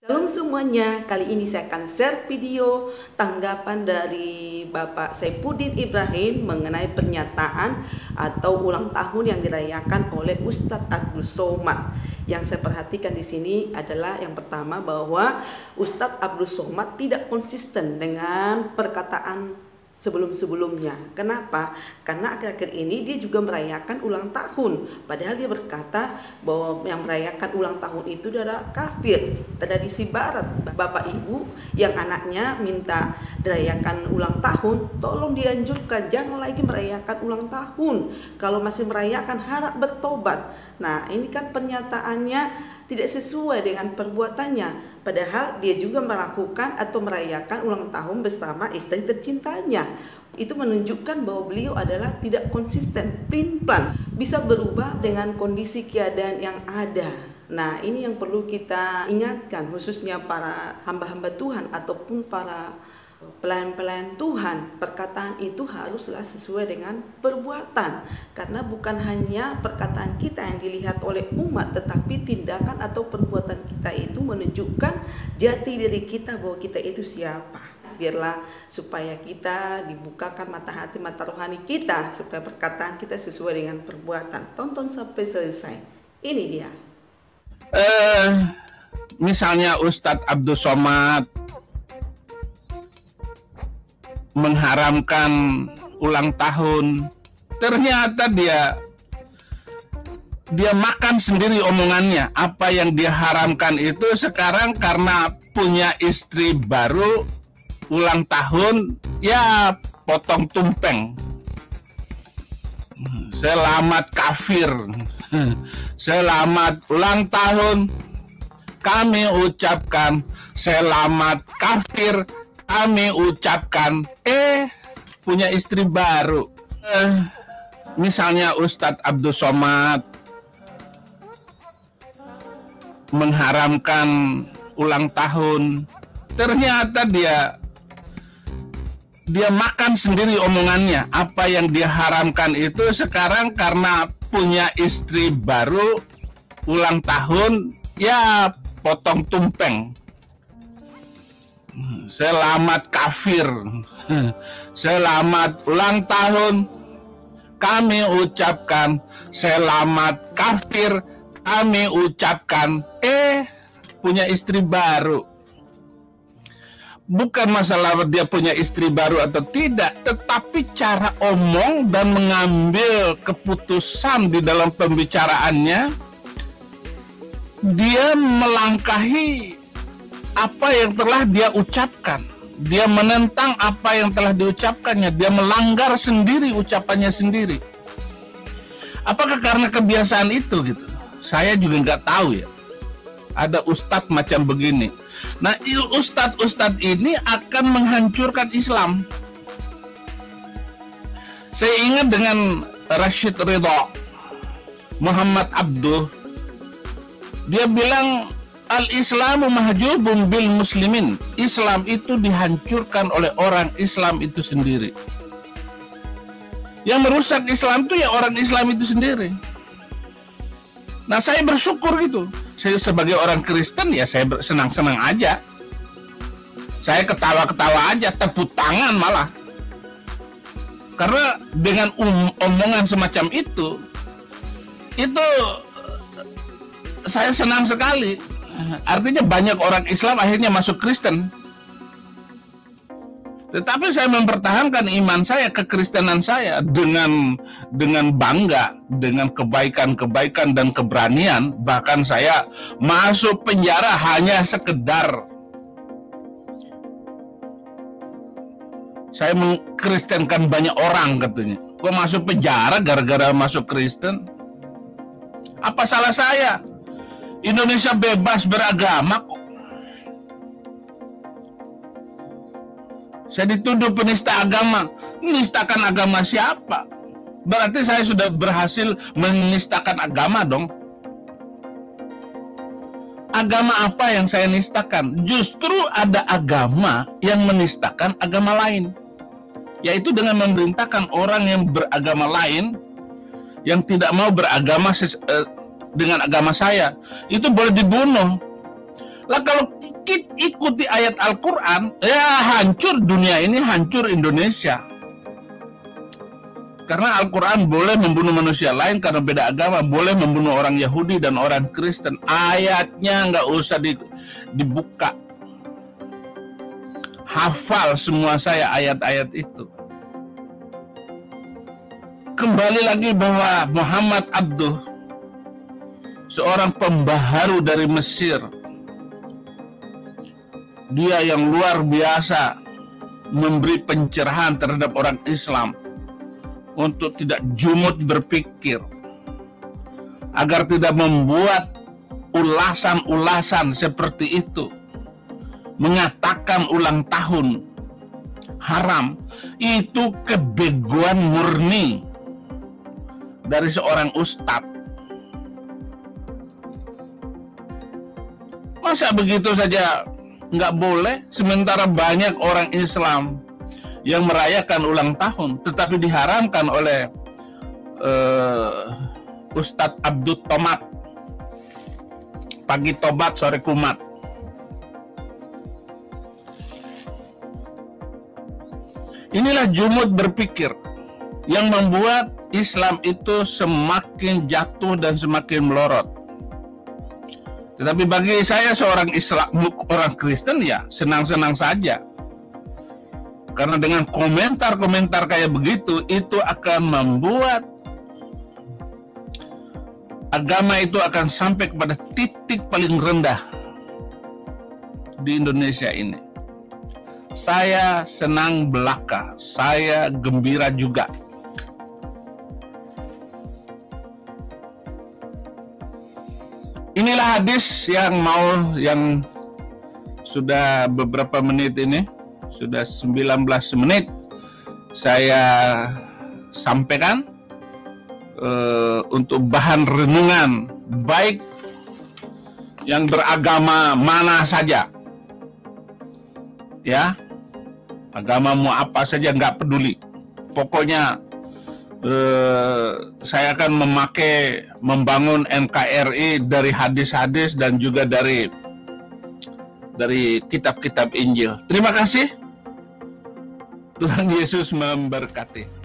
Shalom semuanya, kali ini saya akan share video tanggapan dari Bapak Saifuddin Ibrahim mengenai pernyataan atau ulang tahun yang dirayakan oleh Ustadz Abdul Somad. Yang saya perhatikan di sini adalah yang pertama bahwa Ustadz Abdul Somad tidak konsisten dengan perkataan sebelum-sebelumnya. Kenapa? Karena akhir-akhir ini dia juga merayakan ulang tahun. Padahal dia berkata bahwa yang merayakan ulang tahun itu adalah kafir, tradisi barat. Bapak ibu yang anaknya minta dirayakan ulang tahun, tolong dianjurkan jangan lagi merayakan ulang tahun. Kalau masih merayakan harap bertobat. Nah, ini kan pernyataannya tidak sesuai dengan perbuatannya, padahal dia juga melakukan atau merayakan ulang tahun bersama istri tercintanya. Itu menunjukkan bahwa beliau adalah tidak konsisten, pelin-pelan, bisa berubah dengan kondisi keadaan yang ada. Nah, ini yang perlu kita ingatkan, khususnya para hamba-hamba Tuhan ataupun para pelayan-pelayan Tuhan. Perkataan itu haruslah sesuai dengan perbuatan, karena bukan hanya perkataan kita yang dilihat oleh umat, tetapi tindakan atau perbuatan kita itu menunjukkan jati diri kita bahwa kita itu siapa. Biarlah supaya kita dibukakan mata hati, mata rohani kita, supaya perkataan kita sesuai dengan perbuatan. Tonton sampai selesai. Ini dia. Misalnya Ustadz Abdul Somad mengharamkan ulang tahun, ternyata dia makan sendiri omongannya. Apa yang dia haramkan itu sekarang karena punya istri baru, ulang tahun, ya potong tumpeng. Selamat kafir, selamat ulang tahun, kami ucapkan selamat kafir, kami ucapkan, punya istri baru. Misalnya Ustadz Abdul Somad mengharamkan ulang tahun, ternyata dia makan sendiri omongannya. Apa yang dia haramkan itu sekarang karena punya istri baru, ulang tahun, ya potong tumpeng. Selamat kafir, selamat ulang tahun, kami ucapkan selamat kafir, kami ucapkan, punya istri baru. Bukan masalah dia punya istri baru atau tidak, tetapi cara omong dan mengambil keputusan di dalam pembicaraannya, dia melangkahi apa yang telah dia ucapkan. Dia menentang apa yang telah diucapkannya. Dia melanggar sendiri ucapannya sendiri. Apakah karena kebiasaan itu gitu? Saya juga nggak tahu ya. Ada ustadz macam begini. Nah, ustadz ini akan menghancurkan Islam. Saya ingat dengan Rashid Ridho, Muhammad Abduh. Dia bilang, Al-Islamu mahjubun bil muslimin. Islam itu dihancurkan oleh orang Islam itu sendiri. Yang merusak Islam itu ya orang Islam itu sendiri. Nah, saya bersyukur gitu. Saya sebagai orang Kristen ya saya senang-senang aja. Saya ketawa-ketawa aja, tepuk tangan malah. Karena dengan omongan semacam itu saya senang sekali. Artinya banyak orang Islam akhirnya masuk Kristen. Tetapi saya mempertahankan iman saya, kekristenan saya dengan bangga, dengan kebaikan-kebaikan dan keberanian. Bahkan saya masuk penjara hanya sekedar saya mengkristenkan banyak orang katanya. Kok masuk penjara gara-gara masuk Kristen? Apa salah saya? Indonesia bebas beragama kok. Saya dituduh penista agama. Menistakan agama siapa? Berarti saya sudah berhasil menistakan agama dong. Agama apa yang saya nistakan? Justru ada agama yang menistakan agama lain. Yaitu dengan memerintahkan orang yang beragama lain, yang tidak mau beragama dengan agama saya, itu boleh dibunuh. Lah kalau kita ikuti ayat Al-Quran, ya hancur dunia ini, hancur Indonesia. Karena Al-Quran boleh membunuh manusia lain karena beda agama, boleh membunuh orang Yahudi dan orang Kristen. Ayatnya nggak usah dibuka. Hafal semua saya ayat-ayat itu. Kembali lagi bahwa Muhammad Abduh, seorang pembaharu dari Mesir, dia yang luar biasa memberi pencerahan terhadap orang Islam untuk tidak jumud berpikir, agar tidak membuat ulasan-ulasan seperti itu, mengatakan ulang tahun haram. Itu kebegoan murni dari seorang ustadz. Masa begitu saja nggak boleh, sementara banyak orang Islam yang merayakan ulang tahun, tetapi diharamkan oleh Ustadz Abdul Tomat. Pagi tobat, sore kumat. Inilah jumud berpikir yang membuat Islam itu semakin jatuh dan semakin melorot. Tetapi bagi saya seorang Islam, orang Kristen, ya senang-senang saja. Karena dengan komentar-komentar kayak begitu, itu akan membuat agama itu akan sampai kepada titik paling rendah di Indonesia ini. Saya senang belaka, saya gembira juga. Inilah hadis yang sudah beberapa menit ini, sudah 19 menit saya sampaikan untuk bahan renungan, baik yang beragama mana saja, ya, agamamu apa saja nggak peduli, pokoknya saya akan membangun NKRI dari hadis-hadis dan juga dari kitab-kitab Injil. Terima kasih. Tuhan Yesus memberkati.